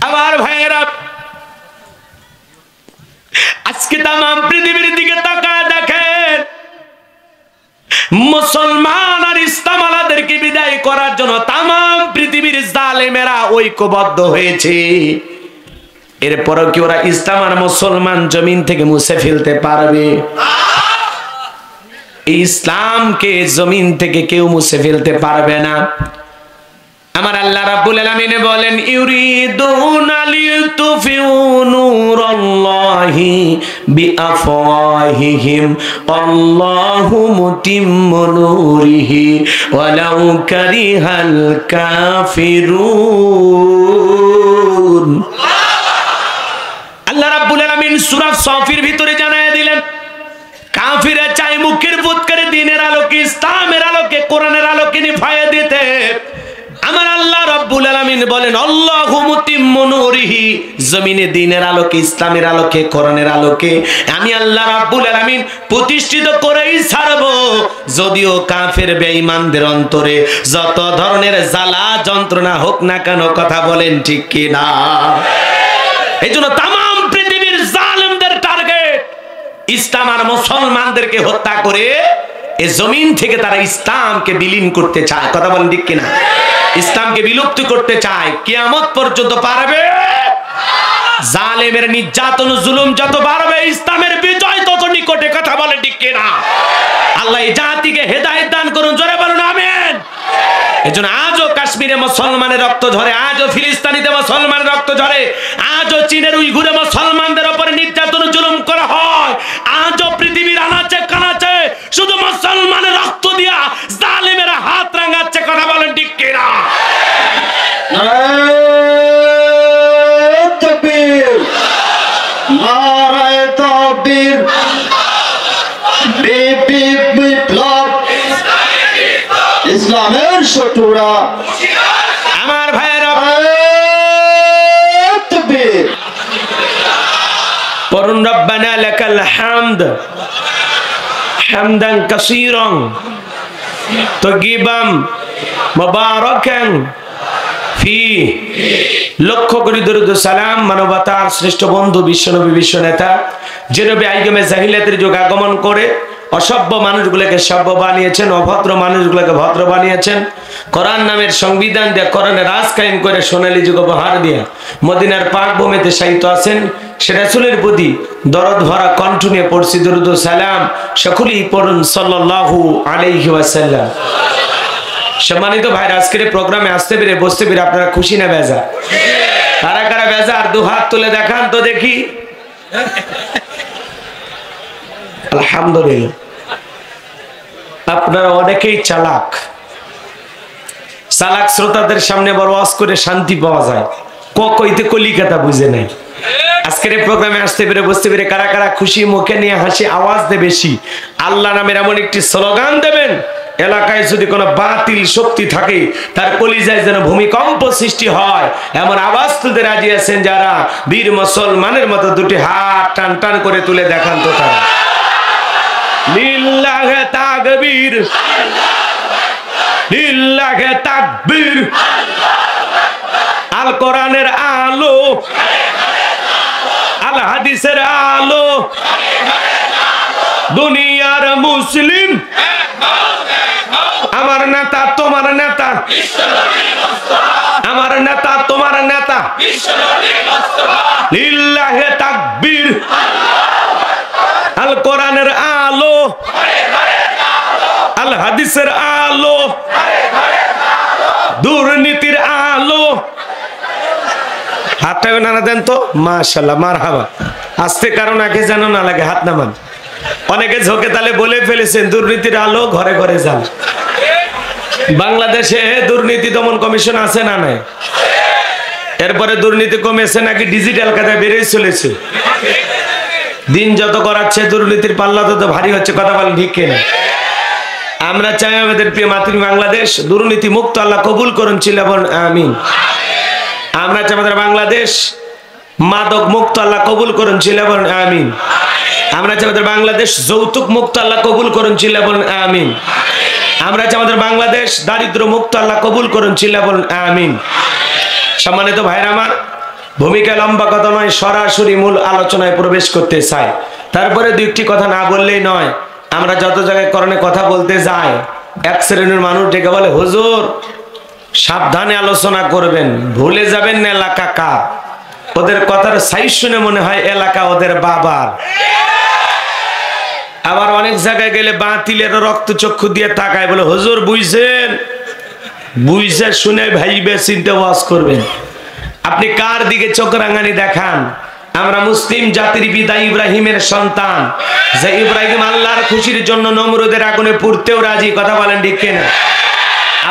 আমার ভাইয়েরা, আজকে তাম পৃথিবীর দিকে তাকায় দেখেন, মুসলমান আর ইসলাম আলাদেরকে বিদায় করার জন্য তাম পৃথিবীর জালেমেরা ঐক্যবদ্ধ হয়েছে। এরপরও কি ওরা ইসলাম আর মুসলমান জমিন থেকে মুছে ফেলতে পারবে? ইসলামকে জমিন থেকে কেউ মুছে ফেলতে পারবে না। আমার আল্লাহ রাব্বুল আলামিন বলেন, ইউরিদুনা লিতুফিউ নূরাল্লাহি বিআফওয়াহিহিম আল্লাহু মুতিম্মু নূরিহি ওয়ালাউ কারিহাল কাফিরুন। আল্লাহ রাব্বুল আলামিন সূরা সফির ভিতরে জানায় দিলেন, কাফিরা চাই মুখের ফুৎকারে দ্বীনের আলোকে, ইসলামের আলোকে, কোরআনের আলোকে নিভাইয়া দিতে। আমার আল্লাহ রাব্বুল আলামিন বলেন, আল্লাহু মুতিম্মু নূরিহি, জমিনে দ্বীনের আলোকে, ইসলামের আলোকে, কোরআনের আলোকে আমি আল্লাহ রাব্বুল আলামিন প্রতিষ্ঠিত করেই ছাড়ব। যদিও কাফের বেঈমানদের অন্তরে যত ধরনের জ্বালা যন্ত্রণা হোক না কেন, কথা বলেন ঠিক কি না? এই জন্য তাম পৃথিবীর জালেমদের টার্গেট ইসলাম আর মুসলমানদেরকে হত্যা করে এই জমিন থেকে তারা ইসলামকে বিলীন করতে চায়, কথা বলেন ঠিক কিনা? ইসলামকে বিলুপ্ত করতে চায়। কিয়ামত পর্যন্ত পারবে? জালেমের নির্যাতন জুলুম যত বাড়বে, ইসলামের বিজয় তত নিকটে, কথা বলেন ঠিক কিনা? আল্লাহ এই জাতিকে হেদায়েত দান করুন, জোরে বলুন আমিন। এজন্য আজও কাশ্মীরে মুসলমানের রক্ত ঝরে, আজও ফিলিস্তিনিতে মুসলমানের রক্ত ঝরে, আজও চীনের উইঘুরে মুসলমানদের উপরে নির্যাতন জুলুম করা হয়, আজও পৃথিবীর আনাচে কানাচে শুধু মুসলমানের রক্ত দিয়া জালেমেরা হাত রাঙাচ্ছে, কথা বলেন ঠিক কিনা? নারায়ে তাকবীর, নারায়ে তাকবীর, বিপ্লব ইসলামের শত্রুরা। আমার ভাইয়েরা, পড়ুন রব্বানা লাকাল হামদ হামদান কাসীরান তাইয়িবান মুবারাকান ফি। লক্ষ কোটি দরুদ সালাম মানবতার শ্রেষ্ঠ বন্ধু বিশ্বনবী, বিশ্ব নেতা, যে নবী আইয়ুমে জাহিলিয়াতের যুগ আগমন করে অসভ্য মানুষগুলোকে সভ্য বানিয়েছেন, অভদ্র মানুষগুলোকে ভদ্র বানিয়েছেন, কোরআন নামের সংবিধান দিয়ে, কোরআনের রাজ কায়েম করে সোনালী যুগ উপহার দিয়ে মদিনার পাক ভূমিতে শায়িত আছেন। সে রাসূলের প্রতি দরদ ভরা কণ্ঠ নিয়ে পড়ছি দরুদ ও সালাম। সকলেই পড়ুন সাল্লাল্লাহু আলাইহি ওয়াসাল্লাম। সম্মানিত ভাইরা, আজকের প্রোগ্রামে আসতে পেরে, বসতে পেরে আপনারা খুশি না বেজার? কারা কারা বেজার? দু হাত তুলে দেখান তো দেখি। আলহামদুলিল্লাহ। আপনারা অনেকেই চালাক। চালাক শ্রোতাদের সামনে বড় ওয়াজ করে শান্তি পাওয়া যায়, কইতে কলিকাতা বুঝে নাই। আজকের এই প্রোগ্রামে আসতে পেরে, বসতে পেরে কারা কারা খুশি, মুখে নিয়ে হাসি, আওয়াজ দে বেশি। আল্লাহ নামের এমন একটি স্লোগান দেবেন, এলাকায় যদি কোনো বাতিল শক্তি থাকে তার কলিজায় যেন ভূমিকম্প সৃষ্টি হয়, এমন আওয়াজ তুলতে রাজি আছেন যারা? বীর মুসলমানের মতো দুটি হাত টান টান করে তুলে দেখান তো তারা। লিল্লাহে তাকবীর, লিল্লাহে তাকবীর। আল কোরআনের আলো, আল হাদিসের আলো, দুনিয়ার মুসলিম। আমার নেতা তোমার নেতা, আমার নেতা তোমার নেতা। লিল্লাহে তাকবীর। আল কোরআনের আলো, আল হাদিসের আলো, দুর্নীতির আলো। হাতটা নানা দেন তো, মাশাআল্লাহ, মারহাবা। আস্তে কারণ আগে যেন না লাগে, হাত নামান। অনেকে ঝোঁকে তালে বলে ফেলেছেন দুর্নীতির আলো ঘরে ঘরে যান। বাংলাদেশে দুর্নীতি দমন কমিশন আছে না নাই? এরপরে দুর্নীতি কমেছে নাকি ডিজিটাল কায়দায় বেড়েই চলেছে? দিন যত করাচ্ছে দুর্নীতির পাল্লা তত ভারী হচ্ছে, কথা বলেন ঠিক কিনা? আমরা চাই আমাদের প্রিয় মাতৃভূমি বাংলাদেশ দুর্নীতি মুক্ত, আল্লাহ কবুল করুন, চিল্লা বলুন আমিন। আমরা চাই আমাদের বাংলাদেশ মাদক মুক্ত, আল্লাহ কবুল করুন, চিল্লা বলুন আমিন। আমরা চাই আমাদের বাংলাদেশ যৌতুক মুক্ত, আল্লাহ কবুল করুন, চিল্লা বলুন আমিন। আমরা চাই আমাদের বাংলাদেশ দারিদ্র মুক্ত, আল্লাহ কবুল করুন, চিল্লা বলুন আমিন। সম্মানিত ভাইরা আমার, ভূমিকা লম্বা কথা নয়, সরাসরি মূল আলোচনায় প্রবেশ করতে চাই। তারপরে দুইটি কথা না বললেই নয়। আমরা যত জায়গায় কোরআনে কথা বলতে যাই, এক শ্রেণীর মানুষ ডেকে বলে, হুজুর সাবধানে আলোচনা করবেন, ভুলে যাবেন না এলাকা কার। ওদের কথার সাইজ শুনে মনে হয় এলাকা ওদের বাবার। আবার অনেক জায়গায় গেলে বাতিলের রক্ত চক্ষু দিয়ে তাকায়, বলে হুজুর বুঝছেন, বুঝছে শুনে ভাইবে চিন্তা ওয়াজ করবেন। আপনি কার দিকে চোখ রাঙানি দেখান? আমরা মুসলিম জাতির পিতা ইব্রাহিমের সন্তান, যে ইব্রাহিম আল্লাহর খুশির জন্য নমরুদের আগুনে পুড়তেও রাজি। কথা বলেন ঠিক কিনা?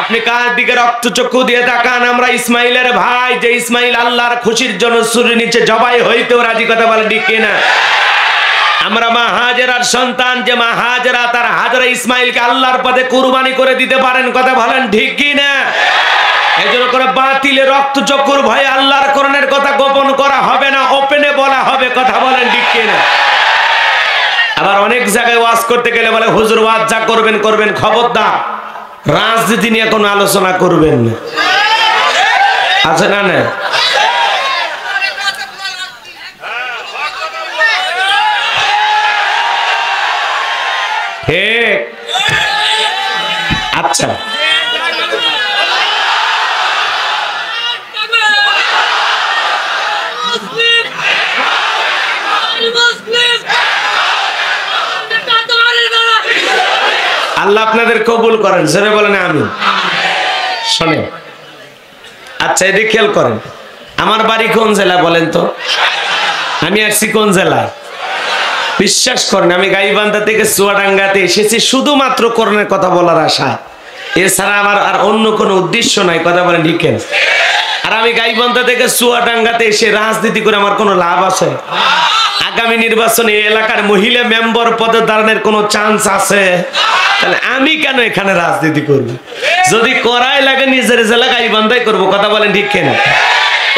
আপনি কার দিকে রক্ত চক্ষু দিয়ে তাকান? আমরা ইসমাইলের ভাই, যে ইসমাইল আল্লাহর খুশির জন্য সূর্যের নিচে জবাই হইতেও রাজি। কথা বলেন ঠিক কিনা? আমরা মা হাজেরার সন্তান, যে মা হাজেরা তার হাজরা ইসমাইলকে আল্লাহর পথে কুরবানি করে দিতে পারেন। কথা বলেন ঠিক কিনা? এই জন্য করে বাতিলে রক্ত চক্ষুর ভয়ে আল্লাহর কোরআনের কথা গোপন করা হবে না, ওপেনে বলা হবে। কথা বলেন ঠিক কিনা? আবার অনেক জায়গায় ওয়াজ করতে গেলে বলে হুজুর ওয়াজ যা করবেন করবেন, খবরদার রাজনীতি নিয়ে কোনো আলোচনা করবেন না। আছে না? না আচ্ছা, আল্লাহ আপনাদের কবুল করেন। জোরে বলেন আমিন। শোনেন, আচ্ছা এদিকে খেয়াল করেন, আমার বাড়ি কোন জেলা বলেন তো? আমি আসছি কোন জেলা? বিশ্বাস করেন, আমি গাইবান্ধা থেকে চুয়াডাঙ্গাতে এসেছি শুধুমাত্র কোরআনের কথা বলার আশা। এছাড়া আমার আর অন্য কোনো উদ্দেশ্য নাই। কথা বলেন ঠিক কিনা? আর আমি গাইবান্ধা থেকে চুয়াডাঙ্গাতে এসে রাজনীতি করে আমার কোনো লাভ আছে? আগামী নির্বাচনে এলাকার মহিলা মেম্বার পদে দাঁড়ানোর কোনো চান্স আছে? তাহলে আমি কেন এখানে রাজনীতি করব? যদি করাই লাগে নিজের জেলা গাইবান্ধায় করবো। কথা বলেন ঠিক কিনা?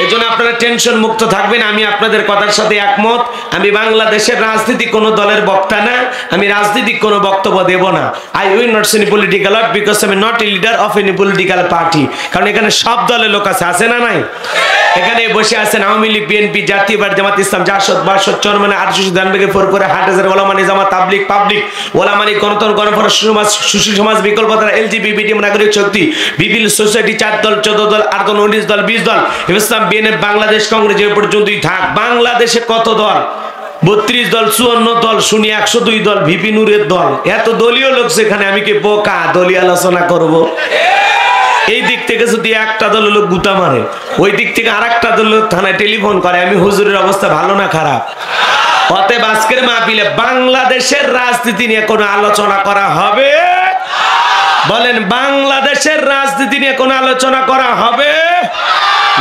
এই জন্য আপনারা টেনশন মুক্ত থাকবেন। আমি আপনাদের কথার সাথে একমত। আমি বাংলাদেশের রাজনীতি কোনো দলের বক্তা না, আমি রাজনীতিক কোনো বক্তব্য দেব না। I will not any political out because I am not a leader of any political party. কারণ এখানে সব দলের লোক আছে না নাই? এখানে বসে আছেন আওয়ামী লীগ, বিএনপি, জাতীয় পার্টি, জামাত ইসলাম, জাসদ, বাসদ, চরমানে, আরশিদ, দানবেগে, ফোরপুরে, হাটহাজার, ওলামানি, জামাত, তাবলিগ, পাবলিক, ওলামানি, গণতন্ত্র, গণফোরাম, সমাজ, সুশীল সমাজ, বিকল্পতারা, এলজিবিটি, নাগরিক শক্তি, বিপিএল সোসাইটি, 4 দল, 14 দল, 8 দল, 19 দল, 20 দল, ইসলাম, বিএনএফ, বাংলাদেশ কংগ্রেস, যে পর্যন্তই থাক। বাংলাদেশে কত দল? 32 দল, 54 দল, শুনি 102 দল, ভিপি নুরের দল। এত দলীয় লোক সেখানে, আমি কি বোকা দলীয় আলোচনা করব? এই দিক থেকে যদি একটা দলের লোক গুতা মারে, ওই দিক থেকে আরেকটা দলের লোক থানায় টেলিফোন করে, আমি হুজুরের অবস্থা ভালো না খারাপ? অতএব আজকের মাহফিলে বাংলাদেশের রাজনীতি নিয়ে কোনো আলোচনা করা হবে? বলেন, বাংলাদেশের রাজনীতি নিয়ে কোনো আলোচনা করা হবে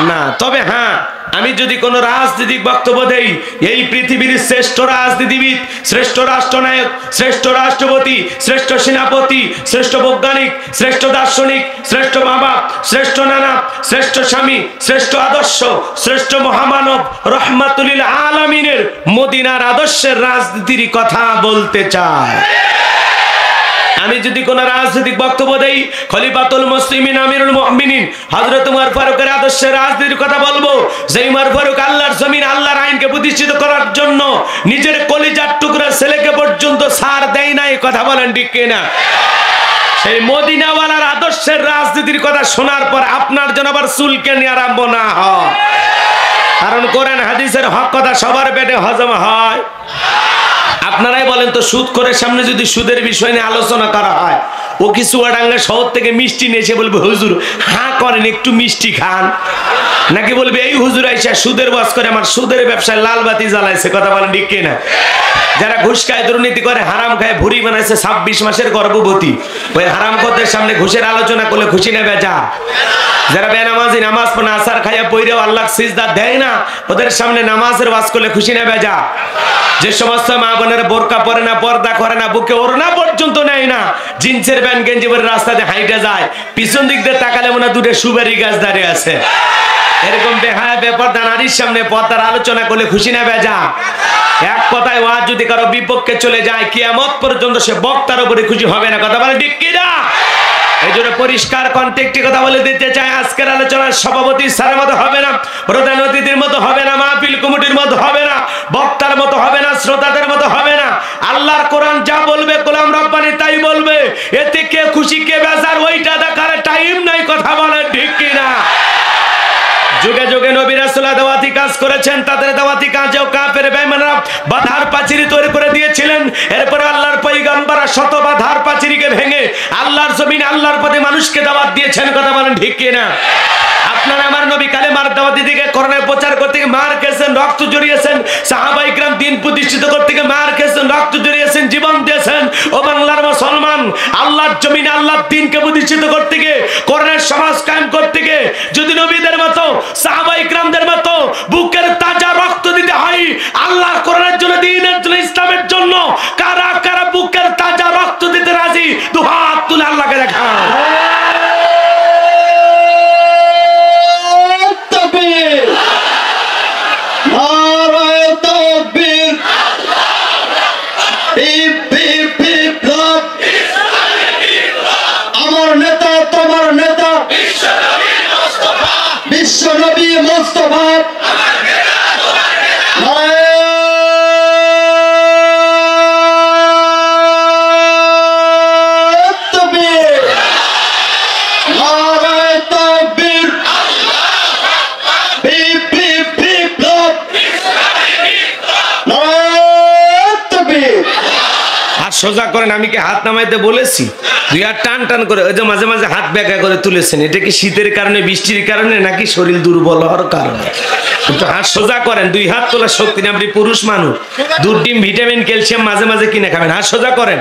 না। তবে হ্যাঁ, আমি যদি কোন রাজনৈতিক বক্তব্য দেই, এই পৃথিবীর শ্রেষ্ঠ রাজনীতিবিদ, শ্রেষ্ঠ রাষ্ট্রনায়ক, শ্রেষ্ঠ রাষ্ট্রপতি, শ্রেষ্ঠ সেনাপতি, শ্রেষ্ঠ বৈজ্ঞানিক, শ্রেষ্ঠ দার্শনিক, শ্রেষ্ঠ বাবা, শ্রেষ্ঠ নানা, শ্রেষ্ঠ স্বামী, শ্রেষ্ঠ আদর্শ, শ্রেষ্ঠ মহামানব, রহমাতুল আলামিনের মদিনার আদর্শের রাজনীতির কথা বলতে চাই। আমি যদি কোন রাজনৈতিক বক্তব্য দেই, খলিফাতুল মুসলিমিন আমিরুল মুমিনিন হযরত উমর ফারুকের আদর্শের রাজনীতির কথা বলবো। যে উমর ফারুক আল্লাহর জমিন, আল্লাহর আইনকে প্রতিষ্ঠিত করার জন্য নিজের কলিজার টুকরা ছেলেকে পর্যন্ত ছাড় দেয় না। এই কথা বলেন ঠিক কিনা? সেই মদিনাওয়ালার আদর্শের রাজনীতির কথা শোনার পর আপনার জন্য আবার চুলকানি আরম্ভ না হয়। কারণ কোরআন হাদিসের হক কথা সবার পেটে হজম হয়। আপনারাই বলেন তো, সুদ করে সামনে যদি সুদের বিষয় নিয়ে আলোচনা করা হয়, ও কিছু চুয়াডাঙ্গা শহর থেকে মিষ্টি নিয়ে এসে বলবে হুজুর হ্যাঁ করেন একটু মিষ্টি খান, নাকি বলবে এই হুজুর আইসা সুদের বাস করে আমার সুদের ব্যবসায় লাল বাতি জ্বালাইছে। কথা বলেন ঠিক কিনা? যারা ঘুষ খায়, দুর্নীতি করে, হারাম খায়, ভুড়ি বানাইছে 26 মাসের গর্ভবতী, ওই হারাম খোরদের সামনে ঘুষের আলোচনা করলে খুশি না বেজা? যারা বেনামাজি, নামাজ পড়ে আসার খাইয়া পইরেও আল্লাহ সিজদা দেয় না, ওদের সামনে নামাজের ওয়াজ করলে খুশি না বেজা? যে সমস্ত মা বোনের বোরকা পরে না, পর্দা করে না, বুকে ওড়না পর্যন্ত নেয় না, জিন্সের প্যান্ট গেঞ্জি পরে রাস্তাতে হাইটে যায়, পিছন দিক দিয়ে তাকালে মনে হয় দুটো সুপারি গাছ দাঁড়িয়ে আছে। এরকম বেহায়া বেপরদা নারীর সামনে পর্দার আলোচনা করলে খুশি না বেজা? এক কথায় ওয়াজ যদি কারো বিপক্ষে চলে যায়, কিয়ামত পর্যন্ত সে বক্তার উপরে খুশি হবে না। কথা বলে ঠিক কিনা? এই জন্য পরিষ্কার কন্টেক্টে কথা বলে দিতে চাই, আজকের আলোচনার সভাপতি স্যারের মতো হবে না, প্রধান অতিথির মতো হবে না। মতো হবে না, বক্তার মতো হবে না, শ্রোতাদের মতো হবে না। আল্লাহর কোরআন যা বলবে গোলাম রব্বানি তাই বলবে। এতে কে খুশি কে বেজার ওইটা দেখার টাইম নাই, কথা বলেন ঠিক কিনা? যুগে যুগে নবী রাসূলুল্লাহ দাওয়াতি কাজ করেছেন, তাদের দাওয়াতি কাজেও কাফের বেঈমানরা বাধার পাঁচিল তৈরি করে দিয়েছিলেন। এরপরে আল্লাহর পয়গম্বররা শত বাধার পাঁচিলকে ভেঙে আল্লাহর জমিনে আল্লাহর পথে মানুষকে দাওয়াত দিয়েছেন, কথা বলেন ঠিক কিনা? আপনারা আমার নবী কালেমার দাওয়াত দিতে কোরআনের প্রচার করতে গিয়ে মার খেয়েছেন, রক্ত জড়িয়েছেন। সাহাবায়ে কিরাম দ্বীন প্রতিষ্ঠিত করতে গিয়ে মার খেয়েছেন, রক্ত জড়িয়েছেন, জীবন দিয়েছেন। ও বাংলার মুসলমান, আল্লাহর জমিনে আল্লাহর দ্বীনকে প্রতিষ্ঠিত করতে গিয়ে, কোরআনের সমাজ কায়েম করতে গিয়ে যদি নবীদের মতো সাহাবায়ে কিরামদের মতো বুকের তাজা রক্ত দিতে হয় আল্লাহ কোরআনের জন্য, দ্বীনের জন্য, ইসলামের জন্য, কারা কারা বুকের তাজা রক্ত দিতে রাজি? দু হাত তুলে আল্লাহকে দেখান। আমার নেতা তোমার নেতা বিশ্ব নবী মুস্তাফা। সোজা করেন, আমি কি হাত নামাইতে বলেছি? দুই হাত টান টান করে, ওই যে মাঝে মাঝে হাত ব্যাকা করে তুলেছেন, এটা কি শীতের কারণে, বৃষ্টির কারণে, নাকি শরীর দুর্বল হওয়ার কারণে? একটু হাত সোজা করেন, দুই হাত তোলা শক্তি না, আপনি পুরুষ মানুষ, দুধ ডিম ভিটামিন ক্যালসিয়াম মাঝে মাঝে কিনে খাবেন। হাত সোজা করেন।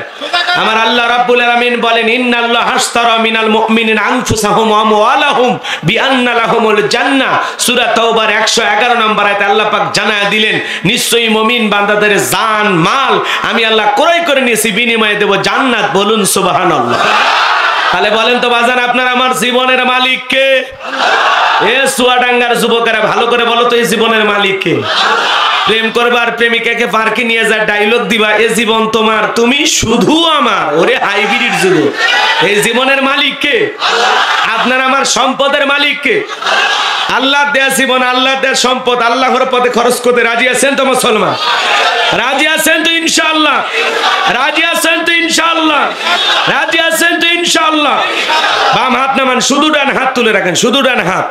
আমার আল্লাহ রাব্বুল আলামিন বলেন, ইন্নাল্লাহ হাশতারা মিনাল মুমিনিনা আনফুসাহুম ওয়া আমওয়ালাহুম বিআন্না লাহুমুল জান্নাহ। সূরা তাওবার 111 নম্বর আয়াতে আল্লাহ পাক জানায়া দিলেন, নিশ্চয়ই মুমিন বান্দাদের জান মাল আমি আল্লাহ ক্রয় করে নিয়েছি, বিনিময়ে দেব জান্নাত। বলুন সুবহানাল্লাহ। তাহলে বলেন তো বাজান, আপনার আমার জীবনের মালিক কে? এ চুয়াডাঙ্গার যুবকেরা ভালো করে বলো তো, এই জীবনের মালিক কে? প্রেম করবার প্রেমিকাকে পার্কে নিয়ে যা ডায়লগ দিবা, এ জীবন তোমার, তুমি শুধু আমার। ওরে হাইব্রিড যুবক, এই জীবনের মালিক কে? আপনার আমার সম্পদের মালিক কে? আল্লাহ দেয়া জীবন, আল্লাহ দেয়া সম্পদ, আল্লাহর পথে খরচ করতে রাজি আছেন তো মুসলমান? রাজি আছেন তো ইনশাআল্লাহ? রাজি আছেন তো ইনশাআল্লাহ? রাজি আছেন তো ইনশাআল্লাহ? বাম হাত নামান, শুধু ডান হাত তুলে রাখেন, শুধু ডান হাত।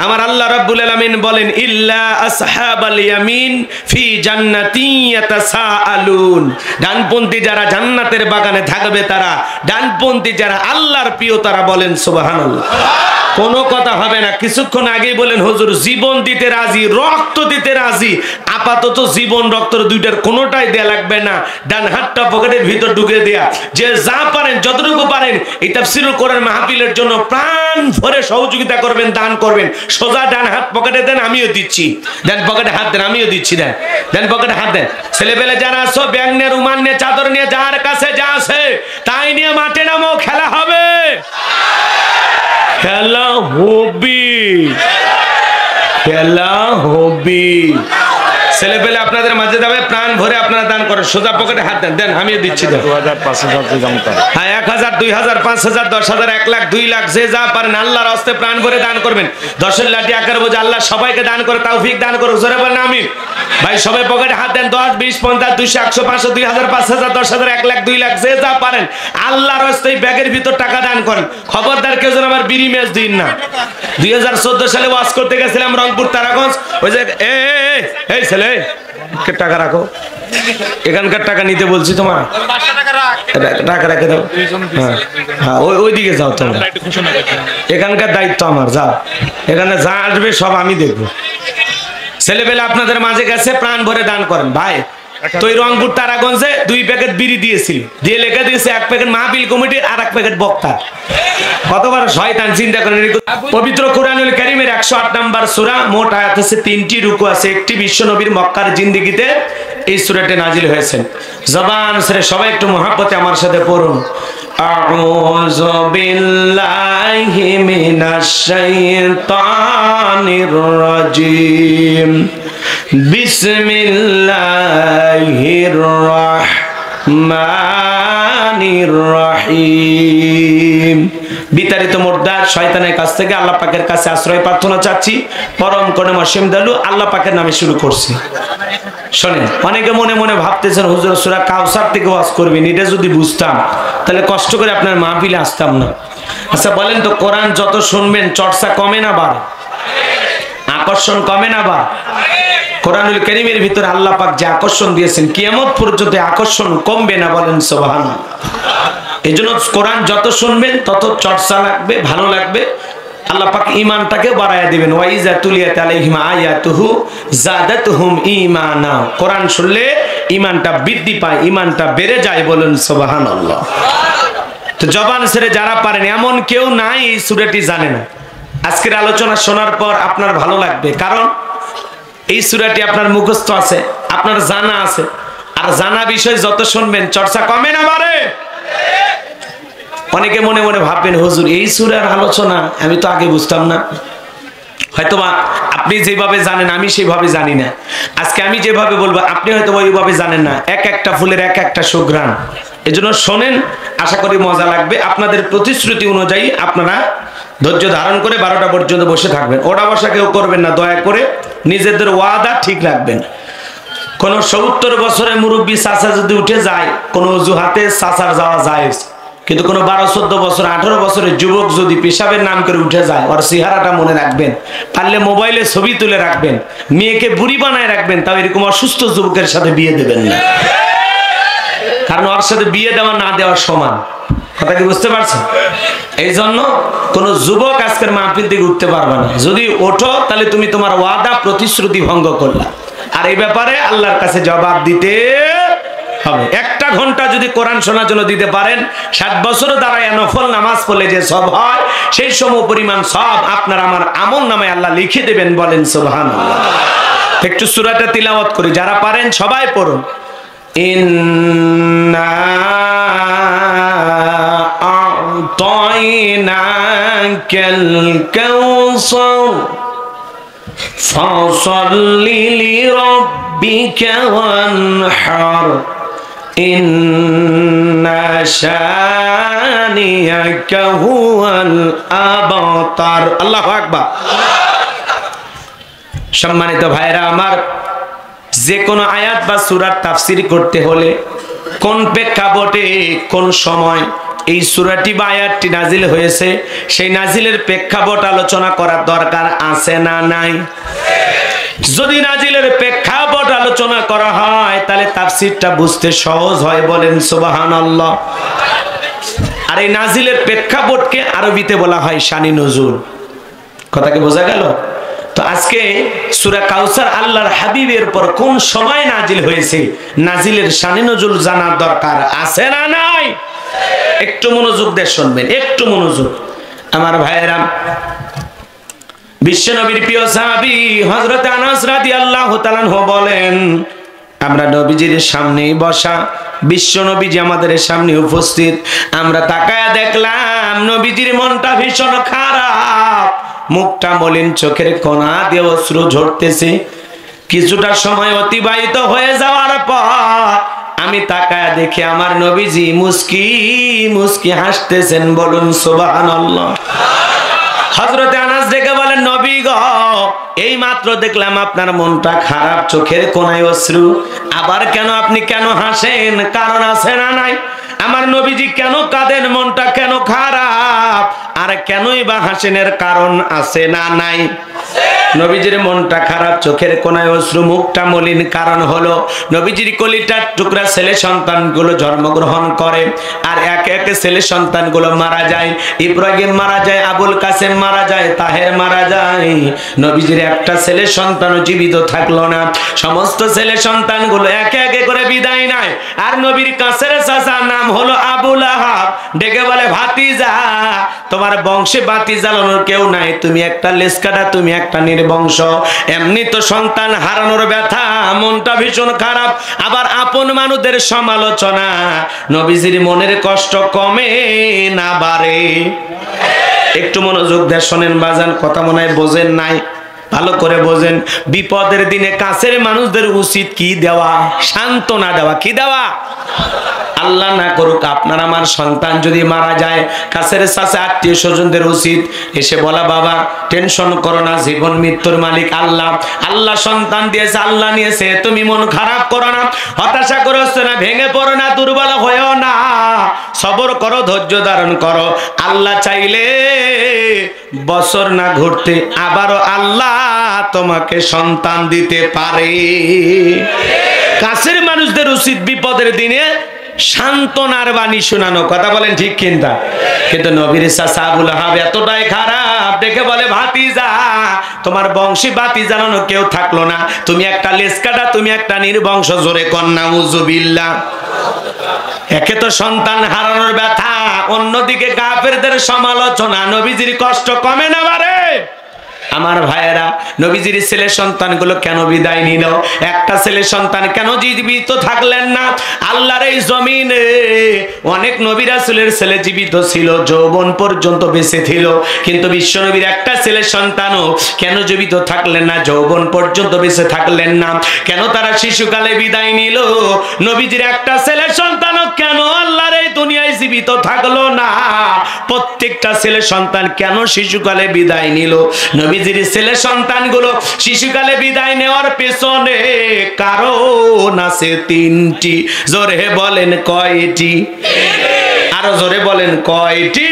আমার আল্লাহ রাব্বুল আলামিন বলেন, ইল্লা আসহাবাল ইয়ামিন ফি জান্নাতিন ইয়াতাসাআলুন। ডানপন্থী যারা জান্নাতের বাগানে থাকবে তারা, ডানপন্থী যারা আল্লাহর প্রিয় তারা। বলেন সুবহানাল্লাহ। কোনো কথা হবে না। কিছুক্ষণ আগেই বলেন হুজুর জীবন দিতে রাজি, রক্ত দিতে রাজি। আপাতত জীবন রক্ত দুইটার কোনোটাই দেয়া লাগবে না, ডান হাতটা পকেটের ভিতর ঢুকে দেয়া। যে যা পারেন যতটুকু পারেন এই তাফসীরুল কোরআন মাহফিলের জন্য প্রাণ ভরে সহযোগিতা করবেন, দান করবেন। সোজা ডান হাত পকেটে দেন, আমিও দিচ্ছি। দেন পকেটে হাত দেন, আমিও দিচ্ছি। দেন দেন পকেটে হাত দেন। ছেলেপেলে যারা আছো, ব্যাগ নিয়ে, রুমাল নিয়ে, চাদর নিয়ে, যার কাছে যা আছে তাই নিয়ে মাঠে নামো, খেলা হবে। খেলা হবি, খেলা হবি। ছেলে পেলে আপনাদের মাঝে যাবে, প্রাণ ভরে আপনারা দান করেন। সোজা পকেটে হাত দেন, দেন আমিও দিচ্ছি। 2000, 5000, হ্যাঁ 1000, 2000, 5000, 10000, 1 লাখ, 2 লাখ, যে যা পারেন আল্লাহর রাস্তায় প্রাণ ভরে দান করবেন। 10 লাঠি আকার বোঝা আল্লাহ সবাইকে দান করে তৌফিক দান করুক। জোরে বলেন আমিন। ভাই সবাই পকেটে হাত দেন। 10, 20, 50, 200, 100, 500, 2000, 5000, 10000, 1 লাখ, 2 লাখ, যে যা পারেন আল্লাহর রাস্তায় ব্যাগের ভিতর টাকা দান করেন। খবরদার কেউ যেন আমার বিড়ি ম্যাচ দিন না। 2014 সালে ওয়াজ করতে গেছিলাম রংপুর তারাগঞ্জ। ওই যে এই ছেলে টাকা রাখো, এখানকার টাকা নিতে বলছি তোমার, টাকা রেখে দাও। হ্যাঁ ওই দিকে যাও তোমরা, এখানকার দায়িত্ব আমার। যাও, এখানে যা আসবে সব আমি দেখবো। ছেলেবেলা আপনাদের মাঝে গেছে, প্রাণ ভরে দান করেন। ভাই তো রংপুর তারাগঞ্জে 2 প্যাকেট বিড়ি দিয়েছিল, দিয়ে লেখা দিয়েছে 1 প্যাকেট মাহফিল কমিটির আর 1 প্যাকেট বক্তা। কত বড় শয়তান চিন্তা করেন। পবিত্র কোরআনুল কারীমের 108 নম্বর সূরা, মোট আয়াত আছে 3টি, রুকু আছে 1টি। বিশ্ব নবীর মক্কার জিন্দেগিতে এই সূরাটি নাজিল হয়েছে। জবান ছেড়ে সবাই একটু মহব্বতে আমার সাথে পড়ুন। আউযু বিল্লাহি মিনাশ শাইতানির রাজিম। বিসমিল্লাহির রাহমানির রাহিম। বিতাড়িত মুর্দা শয়তানের কাছ থেকে আল্লাহ পাকের কাছে আশ্রয় প্রার্থনা চাচ্ছি। পরম করুণা অসীম দয়ালু আল্লাহ পাকের নামে শুরু করছি। শোনেন, অনেকে মনে মনে ভাবতেছেন হুজুর সূরা কাউসার থেকে ওয়াজ করবেন, এটা যদি বুঝতাম তাহলে কষ্ট করে আপনার মাহফিলে আসতাম না। আচ্ছা বলেন তো, কোরআন যত শুনবেন চর্চা কমে না বাড়ে? আকর্ষণ কমে না বাড়ে? কোরআনুল কারীমের ভিতরে আল্লাহ পাক যে আকর্ষণ দিয়েছেন কিয়ামত পর্যন্ত আকর্ষণ কমবে না, বলেন সুবহানাল্লাহ। এজন্য কোরআন যত শুনবেন তত চর্চা লাগবে, ভালো লাগবে। আল্লাহ পাক ঈমানটাকে বাড়ায়া দিবেন। ওয়াইজা তুলিয়াত আলাইহিম আয়াতুহু যাদাতুহুম ঈমানা। কোরআন শুনলে ঈমানটা বৃদ্ধি পায়, ঈমানটা বেড়ে যায়, বলেন সুবহানাল্লাহ। তো জবান ছেড়ে যারা পারেন, এমন কেউ নাই এই সূরাটি জানে না। আজকের আলোচনা শোনার পর আপনার ভালো লাগবে, কারণ এই সূরাটি আপনার মুখস্থ আছে, আপনার জানা আছে। আর জানা বিষয় যত শুনবেন চর্চা কমে না বাড়ে? অনেকে মনে মনে ভাববেন হুজুর এই সূরার আলোচনা আমি তো আগে বুঝতাম না। হয়তোবা আপনি যেভাবে জানেন আমি সেভাবে জানি না। আজকে আমি যেভাবে বলবো আপনি হয়তো ওইভাবে জানেন না। এক একটা ফুলের এক একটা সুঘ্রাণ। এজন্য শোনেন, আশা করি মজা লাগবে। আপনাদের প্রতিশ্রুতি অনুযায়ী আপনারা ধৈর্য ধারণ করে 12টা পর্যন্ত বসে থাকবেন। ওটা বসা কেউ করবেন না, দয়া করে নিজেদের ওয়াদা ঠিক রাখবেন। কোন 70 বছরের মুরব্বী চাচা যদি উঠে যায়, কোন অজুহাতে চাচার যাওয়া যায়, কিন্তু কোন 12-14 বছর 18 বছরের যুবক যদি পেশাবের নাম করে উঠে যায়, ওর চেহারাটা মনে রাখবেন। পারলে মোবাইলে ছবি তুলে রাখবেন, মেয়েকে বুড়ি বানায় রাখবেন। তাও এরকম অসুস্থ যুবকের সাথে বিয়ে দেবেন না, কারণ ওর সাথে বিয়ে দেওয়া না দেওয়ার সমান। কথা কি বুঝতে পারছেন? এই জন্য কোন যুবক আজকের মাহফিল থেকে উঠতে পারবে না। যদি ওঠো তাহলে তুমি তোমার ওয়াদা প্রতিশ্রুতি ভঙ্গ করলা, আর এই ব্যাপারে আল্লাহর কাছে জবাব দিতে হবে। 1টা ঘন্টা যদি কোরআন শোনার জন্য দিতে পারেন, 60 বছরও দাঁড়ায় নফল নামাজ পড়লে যে সব হয়, সেই সম পরিমাণ সব আপনার আমার আমল নামায় আল্লাহ লিখে দেবেন, বলেন সুবহানাল্লাহ। একটু সূরাটা তিলাওয়াত করি, যারা পারেন সবাই পড়ুন। ইন্না আ'তাইনাকাল কাউসার ফাসাল্লি লিরাব্বিকা ওয়ানহার ইন্না শানিয়াকা হুয়াল আবতার। আল্লাহু আকবার। সম্মানিত ভাইরা আমার, যে কোনো আয়াত বা সূরার তাফসীর করতে হলে কোন প্রেক্ষাপটে কোন সময় এই সূরাটি বা আয়াতটি নাজিল হয়েছে, সেই নাজিলের প্রেক্ষাপট আলোচনা করার দরকার আছে না নাই? যদি নাজিলের প্রেক্ষাপট আলোচনা করা হয় তাহলে তাফসীরটা বুঝতে সহজ হয়, বলেন সুবহানাল্লাহ। আর এই নাজিলের প্রেক্ষাপটকে আরবিতে বলা হয় শানি নজুল। কথা কি বোঝা গেল? তো আজকে সূরা কাউসার আল্লাহর হাবিবের পর কোন সময় নাজিল হয়েছে, নাজিলের শানি নজুল জানার দরকার আছে না নাই? একটু মনোযোগ দিয়ে শুনবেন, একটু মনোযোগ। আমার ভাইয়েরা, বিশ্বনবীর প্রিয় সাহাবী হযরত আনাস রাদিয়াল্লাহু তাআলা আনহু বলেন, আমরা নবীজির সামনেই বসা, বিশ্বনবীজি আমাদের সামনে উপস্থিত। আমরা তাকায়া দেখলাম নবীজির মনটা ভীষণ খারাপ, মুখটা মলিন, চোখের কোণা দিয়ে অশ্রু ঝরতেছে। কিছুটা সময় অতিবাহিত হয়ে যাওয়ার পর আমি তাকায়া দেখি আমার নবীজি মুস্কি মুস্কি হাসতেছেন, বলুন সুবহানাল্লাহ। হযরত আনাস ডেকে বলেন, নবী গো, এই মাত্র দেখলাম আপনার মনটা খারাপ, চোখের কোণায় অশ্রু, আবার কেন আপনি কেন হাসেন? কারণ আছে না নাই? আমার নবীজি কেন কাঁদেন, মনটা কেন খারাপ, আর কেনই বা হাসেনের কারণ আছে না নাই? নবীজির মনটা খারাপ, চোখের কোণায় অশ্রু, মুখটা মলিন, কারণ হলো নবীজির কলিজার টুকরা ছেলে সন্তানগুলো জন্মগ্রহণ করে, আর একে একে ছেলে সন্তানগুলো মারা যায়। ইব্রাহিম মারা যায়, আবুল কাসেম মারা যায়, তাহের মারা যায়। নবীজির একটা ছেলে সন্তানও জীবিত থাকলো না। সমস্ত ছেলে সন্তানগুলো একে একে করে বিদায় নেয়। আর নবীর কাছের চাচার নাম হলো আবু লাহাব, ডেকে বলে, ভাতিজা, তোমার বংশে বাতি জ্বালানোর কেউ নাই, তুমি একটা লেসকাটা, তুমি একটা নির্বংশ। এমনি তো সন্তান হারানোর ব্যথা, মনটা ভীষণ খারাপ, আবার আপন মানুষদের সমালোচনা, নবীজির মনের কষ্ট কমে না বাড়ে? একটু মনোযোগ দিয়ে শোনেন বাজান, কথা মনে হয় বোঝেন নাই, ভালো করে বোঝেন। বিপদের দিনে কাছের মানুষদের উচিত কি দেওয়া? সান্ত্বনা দেওয়া। কি দেওয়া? আল্লাহ না করুক আপনার আমার সন্তান যদি মারা যায়, কাছের কাছে আত্মীয় স্বজনদের উচিত এসে বলা, বাবা টেনশন করো না, জীবন মৃত্যুর মালিক আল্লাহ, আল্লাহ সন্তান দিয়েছে, আল্লাহ নিয়েছে, তুমি মন খারাপ করো না, হতাশা করো না, ভেঙে পড়ো না, দুর্বল হয়েও না, সবর করো, ধৈর্য ধারণ করো। আল্লাহ চাইলে বছর না ঘুরতে আবারও আল্লাহ তোমাকে সন্তান দিতে পারে। কাছের মানুষদের উচিত বিপদের দিনে সান্ত্বনার বাণী শোনানো, কথা বলেন ঠিক কিনা? কিন্তু নবীর চাচা আবু লাহাব এতটাই খারাপ, দেখে বলে, ভাতিজা তোমার বংশী বাতি জ্বালানো কেউ থাকলো না, তুমি একটা লেসকাটা, তুমি একটা নির্বংশ, জোরে কন্যা উজুবিল্লাহ। একে তো সন্তান হারানোর ব্যথা, অন্যদিকে কাফেরদের সমালোচনা, নবীজির কষ্ট কমে না বারে? আমার ভাইয়েরা, নবীজির ছেলে সন্তানগুলো কেন বিদায় নিল? একটা ছেলে সন্তান কেন জীবিত থাকলেন না? আল্লাহর এই জমিনে অনেক নবী রাসূলের ছেলে জীবিত ছিল, যৌবন পর্যন্ত বেঁচে ছিল, কিন্তু বিশ্ব নবীর একটা ছেলে সন্তানও কেন জীবিত থাকলেন না, যৌবন পর্যন্ত বেঁচে থাকলেন না? কেন তারা শিশুকালে বিদায় নিল? নবীজির একটা ছেলে সন্তানও কেন আল্লাহর এই দুনিয়ায় জীবিত থাকলো না? প্রত্যেকটা ছেলে সন্তান কেন শিশুকালে বিদায় নিল? নবীজির ছেলে সন্তানগুলো শিশুকালে বিদায় নেওয়ার পেছনে কারণ আছে তিনটি। জোরে বলেন কয়টি? আরো জোরে বলেন কয়টি?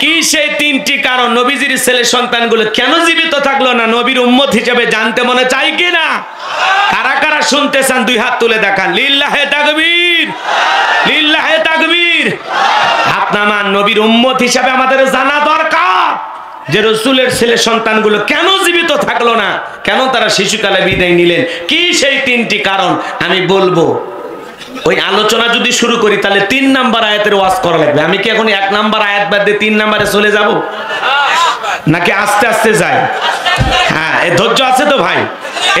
কি সেই তিনটি কারণ নবীজির ছেলে সন্তানগুলো কেন জীবিত থাকলো না? নবীর উম্মত হিসেবে জানতে মনে চাই কিনা? কারা কারা শুনতে চান দুই হাত তুলে দেখান। লিল্লাহে তাকবীর, লিল্লাহে তাকবীর। হাত নামান। নবীর উম্মত হিসেবে আমাদের জানা দরকার যে রাসূলের ছেলে সন্তানগুলো কেন জীবিত থাকলো না, কেন তারা শিশুকালে বিদায় নিলেন, কি সেই তিনটি কারণ আমি বলবো। ওই আলোচনা যদি শুরু করি তাহলে 3 নাম্বার আয়াতের ওয়াজ করা লাগবে। আমি কি এখন 1 নাম্বার আয়াত বাদ দিয়ে 3 নাম্বারে চলে যাব, নাকি আস্তে আস্তে যাই? হ্যাঁ, এই ধৈর্য আছে তো ভাই?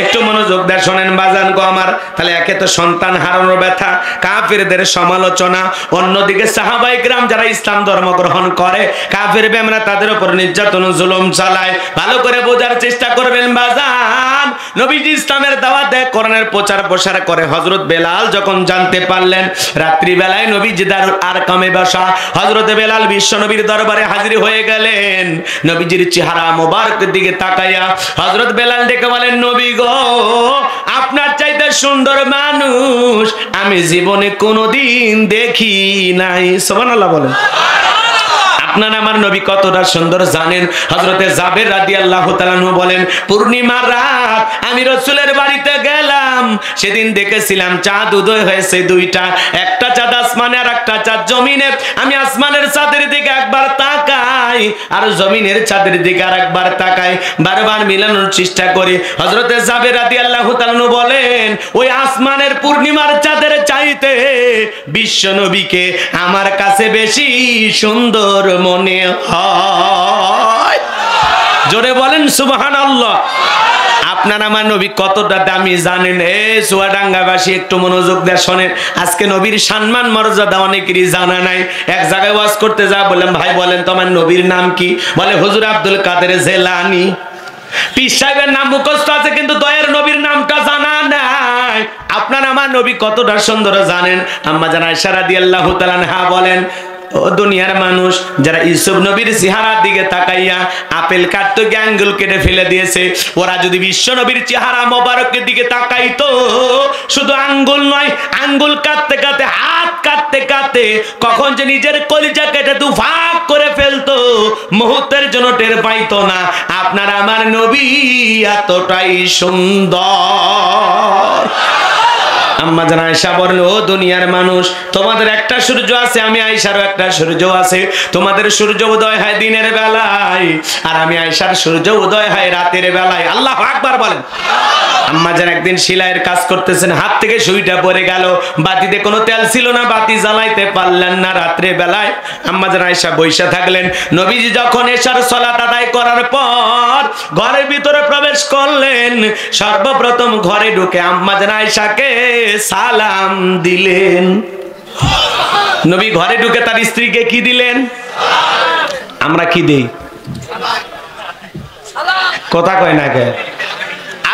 একটু মনোযোগ দেন, শোনেন বাজান গো আমার। তাহলে একে তো সন্তান হারানোর ব্যথা, কাফেরদের সমালোচনা, অন্যদিকে সাহাবায়ে কেরাম যারা ইসলাম ধর্ম গ্রহণ করে, কাফের বেমরা তাদের উপর নির্যাতন জুলুম চালায়। ভালো করে বোঝার চেষ্টা করবেন বাজান। নবীজি ইসলামের দাওয়াত দেয়, কোরআনের প্রচার প্রসার করে। হযরত বেলাল যখন জানতে পারলেন রাত্রি বেলায় নবীজি দারুল আরকামে বসা, হযরত বেলাল বিশ্ব নবীর দরবারে হাজির হয়ে গেলেন। নবীজির চেহারা মোবারকের দিকে তাকাইয়া হযরত বেলাল ডেকে বলেন, নবী গো, আপনার চাইতে সুন্দর মানুষ আমি জীবনে কোনোদিন দেখি নাই। সুবহানাল্লাহ বলেন। আপনার আমার নবী কতটা সুন্দর জানেন? হযরতে জাবের রাদিয়াল্লাহু তাআলা আনহু বলেন, পূর্ণিমার রাত আমি রাসূলের বাড়িতে গেলাম, সেদিন দেখেছিলাম চাঁদ উদয় হয়েছে দুইটা, একটা চাঁদ আসমানে আর একটা চাঁদ জমিনে। আমি আসমানের চাঁদের দিকে একবার তাকাই আর জমিনের চাঁদের দিকে আরেকবার তাকাই, বারবার মিলানোর চেষ্টা করি। হযরতে জাবের রাদিয়াল্লাহু তাআলা আনহু বলেন, ওই আসমানের পূর্ণিমার চাঁদের চাইতে বিশ্ব নবীকে আমার কাছে বেশি সুন্দর মনে হয়। জোরে বলেন সুবহানাল্লাহ। আপনার আমার নবী কতটা দামি জানেন? চুয়াডাঙ্গাবাসী একটু মনোযোগ দিয়ে শোনেন। আজকে নবীর সম্মান মর্যাদা অনেকেরই জানা নাই। এক জায়গায় ওয়াজ করতে যা বললাম, ভাই বলেন তোমার নবীর নাম কি? বলে হুজুর আব্দুল কাদের জিলানী। পীর সাহেবের নাম মুখস্থ আছে কিন্তু দয়ার নবীর নামটা জানা নাই। আপনার আমার নবী কতটা সুন্দর জানেন? আম্মা জান আয়েশা রাদিয়াল্লাহু তাআলা আনহা বলেন, ও দুনিয়ার মানুষ যারা ইউসুফ নবীর চেহারার দিকে তাকাইয়া আপেল কাটতে গিয়ে আঙ্গুল কেটে ফেলে দিয়েছে, ওরা যদি বিশ্ব নবীর চেহারা মোবারকের দিকে তাকাইতো, শুধু আঙ্গুল নয়, আঙ্গুল কাটতে কাটতে, হাত কাটতে কাটতে কখন যে নিজের কলিজা কেটে দুভাগ করে ফেলতো, মুহূর্তের জন্য টের পাইতো না। আপনার আমার নবী এতটাই সুন্দর। আম্মা জান আয়েশা বলেন, ও দুনিয়ার মানুষ, তোমাদের একটা সূর্য আছে, আমি আয়েশারও একটা সূর্য আছে। তোমাদের সূর্য উদয় হয় দিনের বেলায় আর আমি আয়েশার সূর্য উদয় হয় রাতের বেলায়। আল্লাহু আকবার বলেন। আম্মা জান একদিন সেলাইয়ের কাজ করতেছেন, হাত থেকে সুইটা পড়ে গেল, বাতিতে কোনো তেল ছিল না, বাতি জ্বালাইতে পারলেন না। রাত্রে বেলায় আম্মা জান আয়েশা বইসা থাকলেন। নবীজি যখন এশার সালাত আদায় করার পর ঘরের ভিতরে প্রবেশ করলেন, সর্বপ্রথম ঘরে ঢুকে আম্মা জান আয়েশাকে সালাম দিলেন। নবী ঘরে ঢুকে তার স্ত্রীকে কি দিলেন? আমরা কি দেই? কথা কয় না কে?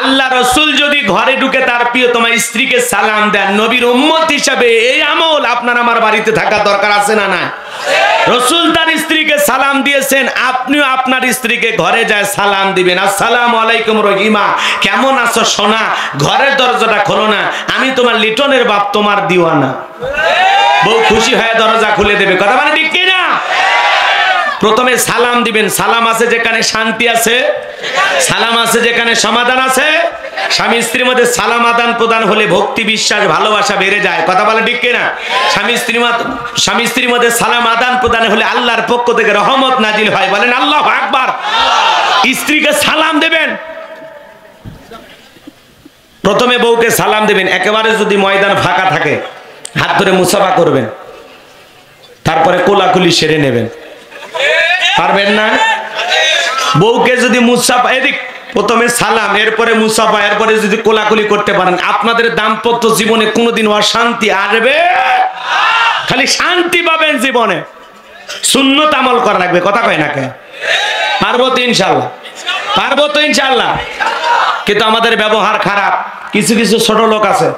আল্লাহ রসুল যদি ঘরে ঢুকে তার প্রিয়তমা স্ত্রীকে সালাম দেন, নবীর উম্মত হিসাবে এই আমল আপনার আমার বাড়িতে থাকা দরকার আছে না না? রসুল তার স্ত্রীকে সালাম দিয়েছেন, আপনিও আপনার স্ত্রীকে ঘরে যায় সালাম দিবেন। আসসালামু আলাইকুম রহিমা, কেমন আছো সোনা? ঘরের দরজাটা খোলো না, আমি তোমার লিটনের বাপ, তোমার দিওয়ানা। বউ খুশি হয়ে দরজা খুলে দেবে। কথা মানে ঠিক কিনা? প্রথমে সালাম দিবেন। সালাম আছে যেখানে শান্তি আছে, সালাম আছে যেখানে সমাধান আছে। স্বামী স্ত্রীর মধ্যে সালাম আদান প্রদান হলে ভক্তি, বিশ্বাস, ভালোবাসা বেড়ে যায়। কথা বলে ঠিক কিনা? স্বামী স্ত্রীর মধ্যে সালাম আদান প্রদান হলে আল্লাহর পক্ষ থেকে রহমত নাজিল হয়। বলেন আল্লাহু আকবার। স্ত্রীকে সালাম দেবেন, প্রথমে বউকে সালাম দেবেন। একেবারে যদি ময়দান ফাঁকা থাকে হাত ধরে মুসাফা করবেন, তারপরে কোলাকুলি সেরে নেবেন। পারবেন না? বউকে যদি মুসাফা, এদিক প্রথমে সালাম, এরপরে মুসাফা, এরপরে যদি কোলাকুলি করতে পারেন, আপনাদের দাম্পত্য জীবনে কোনোদিন অশান্তি আসবে? খালি শান্তি পাবেন জীবনে। সুন্নত আমল করা লাগবে। কথা কয় না কে? পারবো তো ইনশাল্লাহ, পারবো তো ইনশাল্লাহ। কিন্তু আমাদের ব্যবহার খারাপ। কিছু কিছু ছোট লোক আছে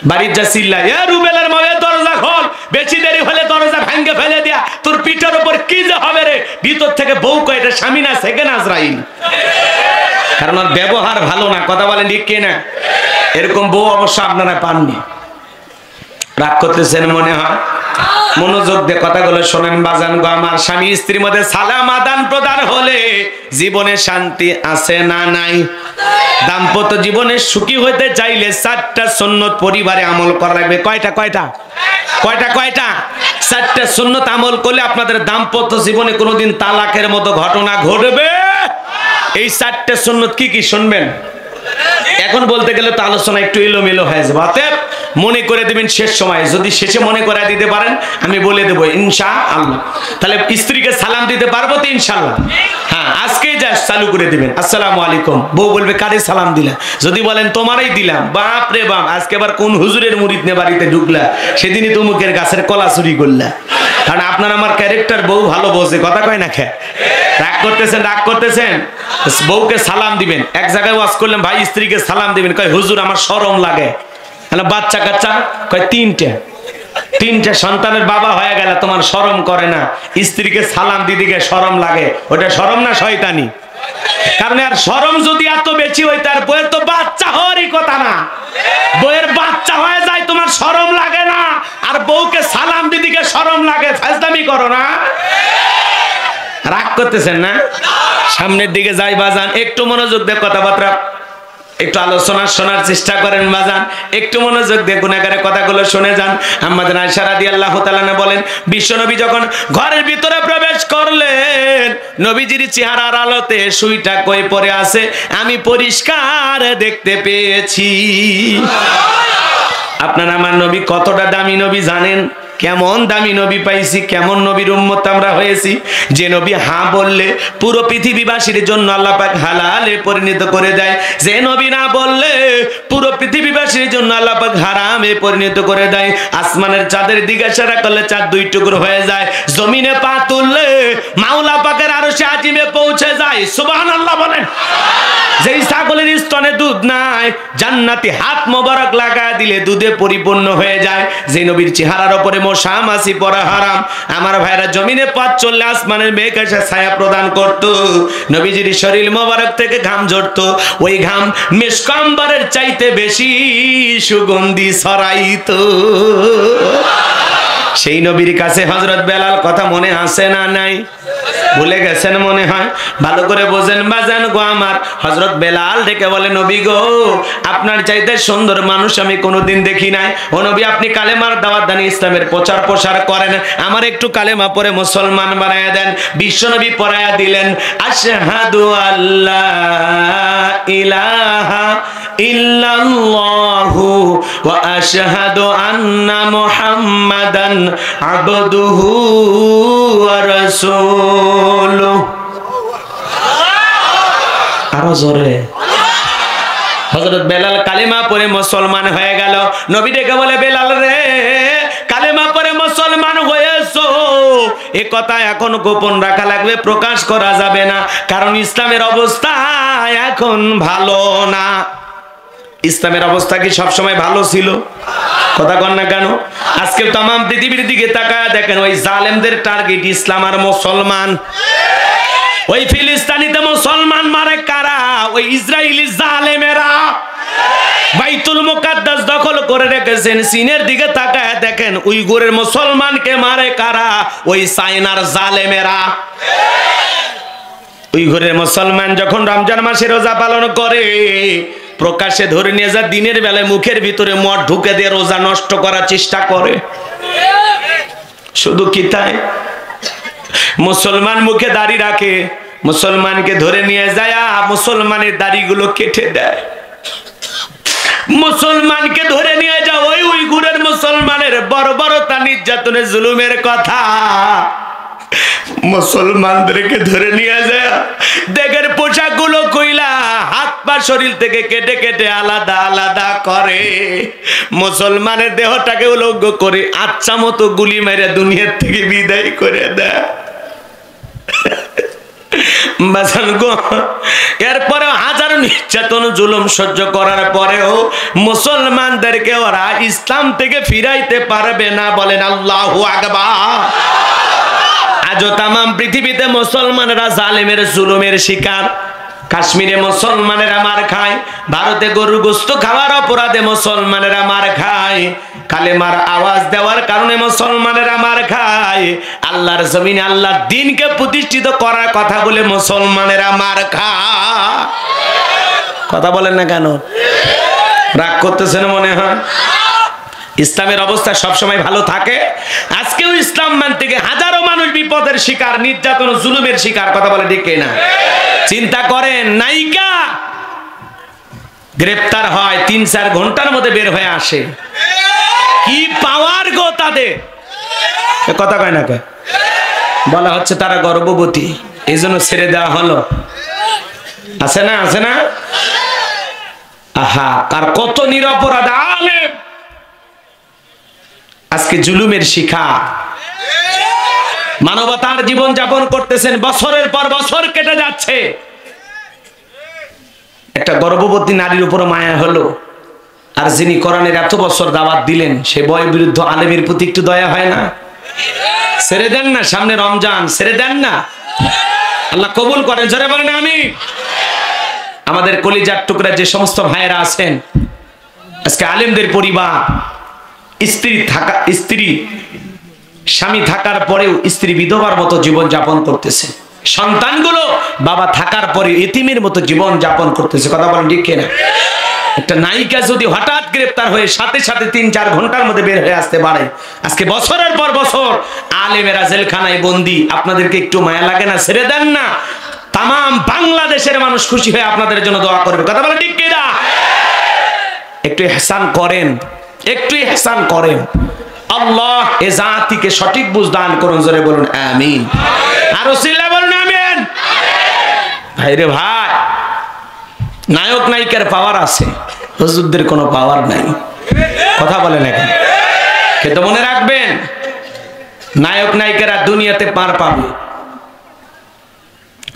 বাড়ির যা চিল্লায়, এ রুবেলের মায়ে দরজা খোল, বেশি দেরি হলে দরজা ভাঙ্গে ফেলে দিয়া, তোর পিঠের উপর কি যে হবে রে। ভিতর থেকে বউ কয় এটা স্বামী না, সেকেন্ড আজরাইল। কারণ ওর ব্যবহার ভালো না। কথা বলেন ঠিক কিনা? এরকম বউ অবশ্য আপনারা পাননি। রাগ করতেছেন মনে হয়? মনোযোগ দিয়ে কথাগুলো শোনেন বাজান গো আমার। স্বামী স্ত্রীর মধ্যে সালাম আদান প্রদান হলে জীবনে শান্তি আছে না নাই? দাম্পত্য জীবনে সুখী হইতে চাইলে 4টা সুন্নত পরিবারে আমল করা লাগবে। কয়টা কয়টা কয়টা কয়টা? 4টা সুন্নত আমল করলে আপনাদের দাম্পত্য জীবনে কোনোদিন তালাকের মতো ঘটনা ঘটবে। এই 4টা সুন্নত কি কি শুনবেন। এখন বলতে গেলে তো আলোচনা একটু এলোমেলো হয়ে যাবে। অতএব মনে করে দিবেন শেষ সময়। যদি শেষে মনে করে দিতে পারেন আমি বলে দেবো ইনশাআল্লাহ। তাহলে স্ত্রীকে সালাম দিতে পারবো তো ইনশাআল্লাহ? হ্যাঁ, আজকেই যা চালু করে দিবেন। আসসালামু আলাইকুম। বউ বলবে কারে সালাম দিলা? যদি বলেন তোমারই দিলাম, বাপ রে বাপ, আজকে আবার কোন হুজুরের মুরিদ নিয়ে বাড়িতে ঢুকলা, সেদিনই তুমুকের গাছের কলা চুরি করলা। কারণ আপনার আমার ক্যারেক্টার বউ ভালো বোঝে। কথা কয় না খেয়ে? রাগ করতেছেন, রাগ করতেছেন। বউকে সালাম দিবেন। এক জায়গায় ওয়াজ করলাম, ভাই স্ত্রীকে সালাম দিবেন। কয় হুজুর আমার শরম লাগে। বাচ্চা কাচ্চা? কয় তিনটা সন্তানের বাবা হয়ে গেল, তোমার শরম করে না? স্ত্রীকে সালাম দিদিকে শরম লাগে, ওটা শরম না শয়তানি? কারণ আর শরম যদি এত বেশি হয়, তার বইয়ের তো বাচ্চা হওয়ারই কথা না। বইয়ের বাচ্চা হয়ে যায়, তোমার শরম লাগে না, আর বউকে সালাম দিদিকে শরম লাগে। ফাজলামি করো না। রাগ করতেছেন না? সামনের দিকে যাই বাজান, একটু মনোযোগ দিয়ে কথাবার্তা, একটু আলোচনা শোনার চেষ্টা করেন বাজান। একটু মনোযোগ দিয়ে গুনাহগারে কথাগুলো শুনে যান। আমাদের আয়েশা রাদিয়াল্লাহু তাআলা বলেন, বিশ্বনবী যখন ঘরের ভিতরে প্রবেশ করলেন, নবীজির চেহারার আলোতে সুইটা কই পড়ে আছে আমি পরিষ্কার দেখতে পেয়েছি। আপনারা আমার নবী কতটা দামি নবী জানেন? কেমন দামি নবী পাইছি, কেমন নবীর উম্মত আমরা হয়েছি। যে নবী হ্যাঁ বললে পুরো পৃথিবীবাসীর জন্য আল্লাহ পাক হালালে পরিণত করে দেয়। যে নবী না বললে পুরো পৃথিবীবাসীর জন্য আল্লাহ পাক হারামে পরিণত করে দেয়। আসমানের চাঁদের দিকে ইশারা করলে চাঁদ 2 টুকরো হয়ে যায়। জমিনে পা তুললে মাওলা পাকের আরশে আজিমে পৌঁছে যায়। সুবহানাল্লাহ বলেন। যেই ছাগলের স্তনে দুধ নাই, জান্নাতি হাত মোবারক লাগায় দিলে দুধে পরিপূর্ণ হয়ে যায়। যে নবীর চেহারার উপরে মশা মাছি পড়া হারাম, আমার ভাইরা জমিনে পথ চললে আসমানের মেঘ এসে ছায়া প্রদান করত। নবীজির শরীর মোবারক থেকে ঘাম ঝরতো, ওই ঘাম মিশক আম্বরের চাইতে বেশি সুগন্ধি ছড়াইতো। সেই নবীর কাছে হযরত বেলাল কথা মনে আছে না নাই? ভুলে গেছেন মনে হয়। ভালো করে বোঝেন বাজান গো আমার। হযরত বেলাল ডেকে বলে, নবী গো, আপনার চাইতে সুন্দর মানুষ আমি কোনোদিন দেখি নাই। ও নবী, আপনি কালেমার দাওয়াত দেন, ইসলামের প্রচার প্রসার করেন, আমার একটু কালেমা পড়ে মুসলমান বানায়া দেন। বিশ্বনবী পড়ায়া দিলেন, আশহাদু আল্লা ইলাহা ইল্লাল্লাহু ওয়া আশহাদু আন্না মুহাম্মাদান আবদুহু ওয়া রাসূলুহু। আরো জোরে। হযরত বেলাল কালেমা পড়ে মুসলমান হয়ে গেল। নবী ডেকে বলে, বেলাল রে, কালেমা পড়ে মুসলমান হয়েছো, এ কথা এখন গোপন রাখা লাগবে, প্রকাশ করা যাবে না, কারণ ইসলামের অবস্থা এখন ভালো না। ইসলামের অবস্থা কি সবসময় ভালো ছিল? কথা কন না কেন? আজকে তাম পৃথিবীর দিকে তাকায় দেখেন, ওই জালেমদের টার্গেট ইসলাম আর মুসলমান। ওই ফিলিস্তিনিতে মুসলমান মারে কারা? ওই ইসরায়েলি জালেমেরা। বাইতুল মুকাদ্দাস দখল করে রেখেছেন। চীনের দিকে তাকায় দেখেন, উইগুরের মুসলমানকে মারে কারা? ওই চায়নার জালেমেরা। উইগুরের মুসলমান যখন রমজান মাসে রোজা পালন করে, প্রকাশ্যে ধরে নিয়ে যা দিনের বেলায় মুখের ভিতরে মদ ঢুকে দিয়ে রোজা নষ্ট করার চেষ্টা করে। শুধু কি তাই? মুসলমান মুখে দাড়ি রাখে, মুসলমানকে ধরে নিয়ে যায় মুসলমানের দাড়িগুলো কেটে দেয়। মুসলমানকে ধরে নিয়ে যাও, ওই উইগুরের মুসলমানের বর্বরতা, নির্যাতনের, জুলুমের কথা মুসলমানদেরকে ধরে নিয়ে যায়, দেখের পোশাক গুলো কইলা হাত পা শরীর থেকে কেটে কেটে আলাদা আলাদা করে, মুসলমানের দেহটাকে উলঙ্গ করে আচ্ছা মতো গুলি মেরে দুনিয়ার থেকে বিদায় করে দেয়। এরপরে হাজার নির্যাতন জুলুম সহ্য করার পরেও মুসলমানদেরকে ওরা ইসলাম থেকে ফিরাইতে পারবে না। বলেন আল্লাহু আকবার। আজও তাম পৃথিবীতে মুসলমানেরা জালেমের জুলুমের শিকার। কাশ্মীরে মুসলমানেরা মার খায়, ভারতে গরু গোস্ত খাওয়ার অপরাধে মুসলমানেরা মার খায়, কালেমার আওয়াজ দেওয়ার কারণে মুসলমানেরা মার খায়, আল্লাহর জমিনে আল্লাহর দ্বীনকে প্রতিষ্ঠিত করার কথা বলে মুসলমানেরা মার খায়। কথা বলেন না কেন? রাগ করতেছেন মনে হয়? ইসলামের অবস্থা সবসময় ভালো থাকে? আজকেও ইসলাম মানতে গিয়ে হাজারো মানুষ বিপদের শিকার, নির্যাতন, জুলুমের শিকার। কথা বলে ঠিক না? চিন্তা করেন, নায়িকা গ্রেফতার হয়, 3-4 ঘন্টার মধ্যে বের হয়ে আসে। কি পাওয়ার গো তাদের! কথা কয় না কে? বলা হচ্ছে তারা গর্ভবতী, এই জন্য ছেড়ে দেওয়া হলো। আছে না? আছে না? আহা, কার কত নিরপরাধ আলেম আজকে জুলুমের শিকার। মানবতার জীবন যাপন করতেছেন, বছরের পর বছর কেটে যাচ্ছে। একটা গর্ভবতী নারীর উপর মায়া হলো, আর যিনি কোরআনের এত বছর দাওয়াত দিলেন সে বয় বিরুদ্ধ আলেমের প্রতি একটু দয়া হয় না? ছেড়ে দেন না, সামনে রমজান, ছেড়ে দেন না। আল্লাহ কবুল করেন, জোরে বলেন আমিন। আমাদের কলিজার টুকরা যে সমস্ত ভাইয়েরা আছেন, আজকে আলেমদের পরিবার, স্ত্রী স্বামী থাকার পরেও স্ত্রী বিধবার মতো জীবন যাপন করতেছে, সন্তানগুলো বাবা থাকার পরে এতিমের মতো জীবন যাপন করতেছে। কথা বলেন ঠিক কিনা? একটা নায়িকা যদি হঠাৎ গ্রেফতার হয়ে সাথে সাথে 3-4 ঘন্টার মধ্যে বের হয়ে আসতে পারে, আজকে বছরের পর বছর আলেমেরা জেলখানায় বন্দী, আপনাদেরকে একটু মায়া লাগে না? ছেড়ে দেন না। তাম বাংলাদেশের মানুষ খুশি হয়ে আপনাদের জন্য দোয়া করবে। কথা বলেন ঠিক কিনা? একটু ইহসান করেন, একটু ইহসান করেন। আল্লাহ এ জাতিকে সঠিক বুঝ দান করুন, জোরে বলুন আমিন। আরো চিল্লায় বলুন আমিন। ভাইরে ভাই, নায়ক নায়িকার পাওয়ার আছে, হুজুরদের কোনো পাওয়ার নাই। কথা বলেন এখন, কিন্তু মনে রাখবেন, নায়ক নায়িকারা দুনিয়াতে পার পাবে,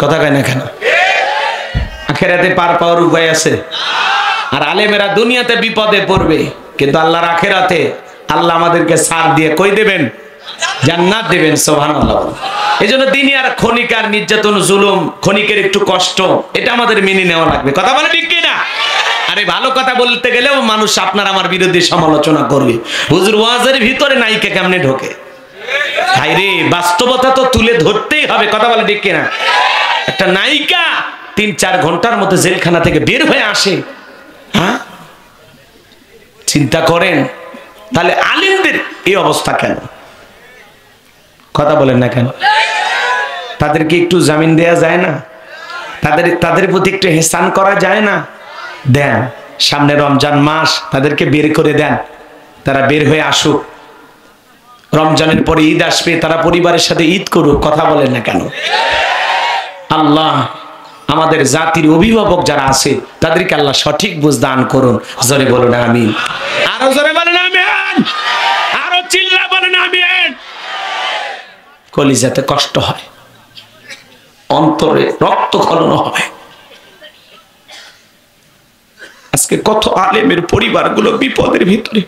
কথা কয় না কেন? আখিরাতে পার পাওয়ার উপায় আছে। আর আলেমেরা দুনিয়াতে বিপদে পড়বে, কিন্তু আল্লাহর আখিরাতে আল্লাহ আমাদেরকে ছাড় দিয়ে কই দেবেন? জান্নাত দেবেন। সুবহানাল্লাহ। এজন্য দুনিয়ার ক্ষণিকার নির্যাতন, জুলুম, ক্ষণিকের একটু কষ্ট, এটা আমাদের মেনে নেওয়া লাগবে। কথা বলে ঠিক কিনা? আরে ভালো কথা বলতে গেলেও মানুষ আপনার আমার বিরুদ্ধে সমালোচনা করবে। হুজুর ওয়াজের ভিতরে নায়িকা কেমনে ঢোকে? ভাইরে, বাস্তবতা তো তুলে ধরতেই হবে। কথা বলে ঠিক কিনা? একটা নায়িকা 3-4 ঘন্টার মধ্যে জেলখানা থেকে বের হয়ে আসে, হ্যাঁ? চিন্তা করেন, তাহলে আলেমদের এই অবস্থা কেন? কথা বলেন না কেন? তাদেরকে একটু জামিন দেয়া যায় না? তাদের প্রতি একটু ইহসান করা যায় না? দেন, সামনে রমজান মাস, তাদেরকে বের করে দেন, তারা বের হয়ে আসুক। রমজানের পরে ঈদ আসবে, তারা পরিবারের সাথে ঈদ করুক। কথা বলেন না কেন? আল্লাহ আমাদের জাতির অভিভাবক যারা আছে তাদেরকে আল্লাহ সঠিক বুঝ দান করুন, জোরে বলুন আমিন। আরো জোরে বলেন আমিন, আরো চিল্লা বলেন আমিন। কলিজাতে কষ্ট হয়, অন্তরে রক্তক্ষরণ হয়। আজকে কত আলেমের পরিবারগুলো বিপদের ভিতরে।